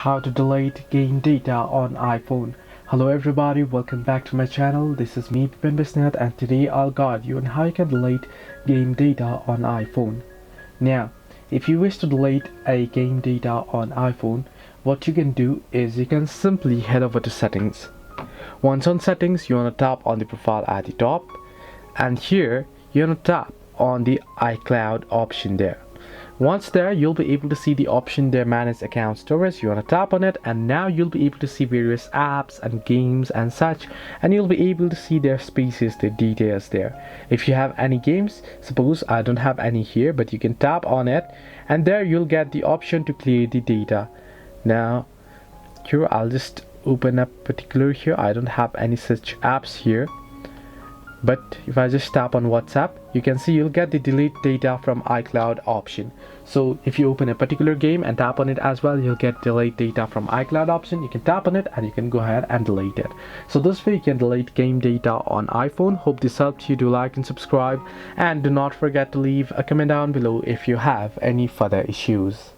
How to delete game data on iPhone. Hello everybody, welcome back to my channel. This is me Pipan Bisnath, and today I'll guide you on how you can delete game data on iPhone. Now, if you wish to delete a game data on iPhone, what you can do is you can simply head over to settings. Once on settings, you want to tap on the profile at the top, and here you want to tap on the iCloud option there. Once there, you'll be able to see the option there, manage account storage. You want to tap on it, and now you'll be able to see various apps and games and such, and you'll be able to see their spaces, their details there. If you have any games, suppose I don't have any here, but you can tap on it, and there you'll get the option to clear the data. Now here I'll just open up particular here. I don't have any such apps here, but if I just tap on WhatsApp, you can see you'll get the delete data from iCloud option. So if you open a particular game and tap on it as well, you'll get delete data from iCloud option. You can tap on it and you can go ahead and delete it. So this way you can delete game data on iPhone. Hope this helped you. Do like and subscribe, and do not forget to leave a comment down below if you have any further issues.